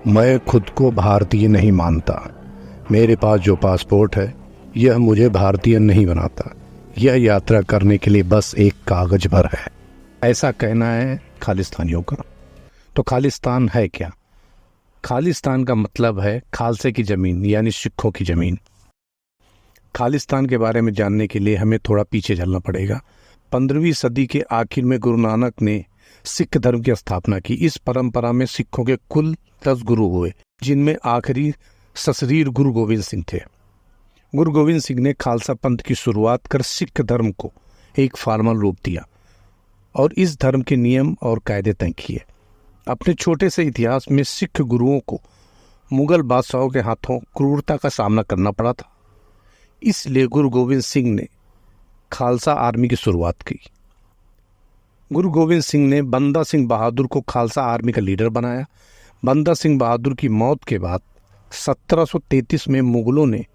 मैं खुद को भारतीय नहीं मानता। मेरे पास जो पासपोर्ट है यह मुझे भारतीय नहीं बनाता। यह यात्रा करने के लिए बस एक कागज भर है, ऐसा कहना है खालिस्तानियों का। तो खालिस्तान है क्या? खालिस्तान का मतलब है खालसे की ज़मीन, यानी सिखों की ज़मीन। खालिस्तान के बारे में जानने के लिए हमें थोड़ा पीछे चलना पड़ेगा। 15वीं सदी के आखिर में गुरु नानक ने सिख धर्म की स्थापना की। इस परंपरा में सिखों के कुल 10 गुरु हुए, जिनमें आखिरी सशरीर गुरु गोविंद सिंह थे। गुरु गोविंद सिंह ने खालसा पंथ की शुरुआत कर सिख धर्म को एक फॉर्मल रूप दिया और इस धर्म के नियम और कायदे तय किए। अपने छोटे से इतिहास में सिख गुरुओं को मुगल बादशाहों के हाथों क्रूरता का सामना करना पड़ा था। इसलिए गुरु गोविंद सिंह ने खालसा आर्मी की शुरुआत की। गुरु गोविंद सिंह ने बंदा सिंह बहादुर को खालसा आर्मी का लीडर बनाया। बंदा सिंह बहादुर की मौत के बाद 1733 में मुगलों ने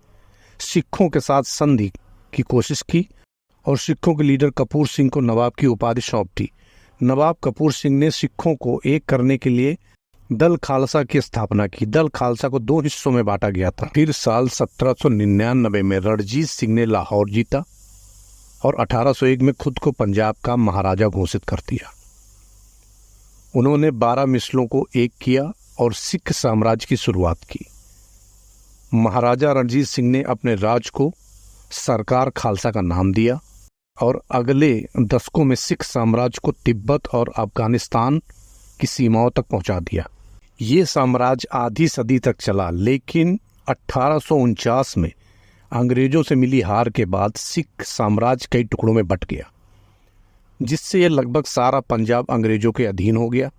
सिखों के साथ संधि की कोशिश की और सिखों के लीडर कपूर सिंह को नवाब की उपाधि सौंप दी। नवाब कपूर सिंह ने सिखों को एक करने के लिए दल खालसा की स्थापना की। दल खालसा को 2 हिस्सों में बांटा गया था। फिर साल 1799 में रणजीत सिंह ने लाहौर जीता और 1801 में खुद को पंजाब का महाराजा घोषित कर दिया। उन्होंने 12 मिसलों को एक किया और सिख साम्राज्य की शुरुआत की। महाराजा रणजीत सिंह ने अपने राज को सरकार खालसा का नाम दिया और अगले दशकों में सिख साम्राज्य को तिब्बत और अफगानिस्तान की सीमाओं तक पहुंचा दिया। ये साम्राज्य आधी सदी तक चला, लेकिन 1849 में अंग्रेजों से मिली हार के बाद सिख साम्राज्य कई टुकड़ों में बंट गया, जिससे यह लगभग सारा पंजाब अंग्रेजों के अधीन हो गया।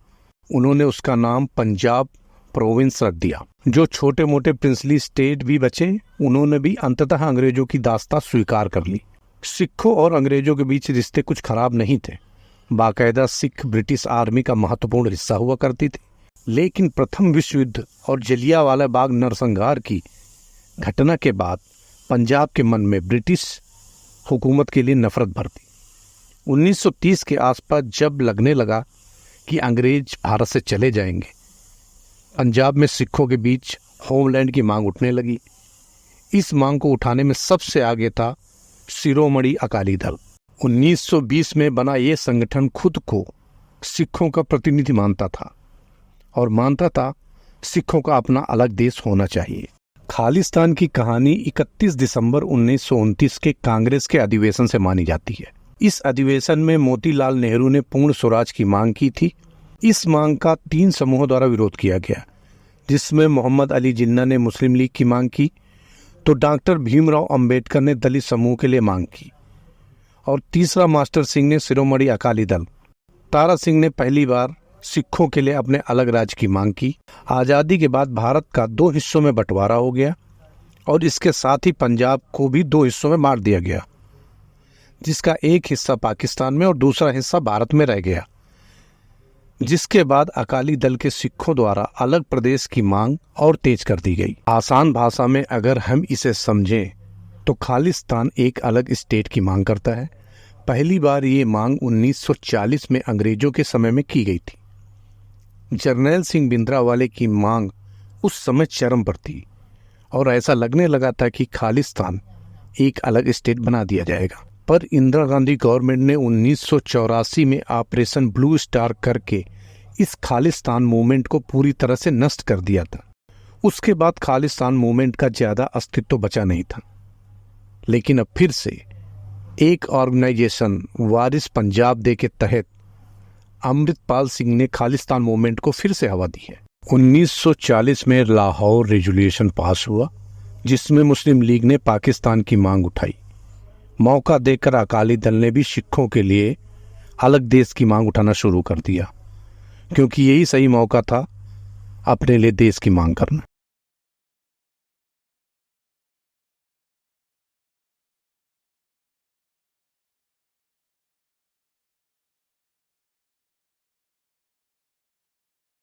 उन्होंने उसका नाम पंजाब प्रोविंस रख दिया। जो छोटे मोटे प्रिंसली स्टेट भी बचे, उन्होंने भी अंततः अंग्रेजों की दास्तां स्वीकार कर ली। सिखों और अंग्रेजों के बीच रिश्ते कुछ खराब नहीं थे। बाकायदा सिख ब्रिटिश आर्मी का महत्वपूर्ण हिस्सा हुआ करती थी। लेकिन प्रथम विश्व युद्ध और जलियांवाला बाग नरसंहार की घटना के बाद पंजाब के मन में ब्रिटिश हुकूमत के लिए नफरत भर दी। 1930 के आसपास जब लगने लगा कि अंग्रेज भारत से चले जाएंगे, पंजाब में सिखों के बीच होमलैंड की मांग उठने लगी। इस मांग को उठाने में सबसे आगे था शिरोमणि अकाली दल। 1920 में बना ये संगठन खुद को सिखों का प्रतिनिधि मानता था और मानता था सिखों का अपना अलग देश होना चाहिए। खालिस्तान की कहानी 31 दिसंबर 1929 के कांग्रेस के अधिवेशन से मानी जाती है। इस अधिवेशन में मोतीलाल नेहरू ने पूर्ण स्वराज की मांग की थी। इस मांग का 3 समूहों द्वारा विरोध किया गया, जिसमें मोहम्मद अली जिन्ना ने मुस्लिम लीग की मांग की, तो डॉक्टर भीमराव अंबेडकर ने दलित समूह के लिए मांग की और तीसरा मास्टर सिंह ने शिरोमणि अकाली दल। तारा सिंह ने पहली बार सिखों के लिए अपने अलग राज्य की मांग की। आज़ादी के बाद भारत का 2 हिस्सों में बंटवारा हो गया और इसके साथ ही पंजाब को भी 2 हिस्सों में बांट दिया गया, जिसका एक हिस्सा पाकिस्तान में और दूसरा हिस्सा भारत में रह गया। जिसके बाद अकाली दल के सिखों द्वारा अलग प्रदेश की मांग और तेज कर दी गई। आसान भाषा में अगर हम इसे समझें तो खालिस्तान एक अलग स्टेट की मांग करता है। पहली बार ये मांग 1940 में अंग्रेजों के समय में की गई थी। जर्नैल सिंह भिंद्रावाले की मांग उस समय चरम पर थी और ऐसा लगने लगा था कि खालिस्तान एक अलग स्टेट बना दिया जाएगा। पर इंदिरा गांधी गवर्नमेंट ने 1984 में ऑपरेशन ब्लू स्टार करके इस खालिस्तान मूवमेंट को पूरी तरह से नष्ट कर दिया था। उसके बाद खालिस्तान मूवमेंट का ज़्यादा अस्तित्व बचा नहीं था। लेकिन अब फिर से एक ऑर्गेनाइजेशन वारिस पंजाब डे के तहत अमृतपाल सिंह ने खालिस्तान मूवमेंट को फिर से हवा दी है। 1940 में लाहौर रेजोल्यूशन पास हुआ, जिसमें मुस्लिम लीग ने पाकिस्तान की मांग उठाई। मौका देकर अकाली दल ने भी सिखों के लिए अलग देश की मांग उठाना शुरू कर दिया, क्योंकि यही सही मौका था अपने लिए देश की मांग करना।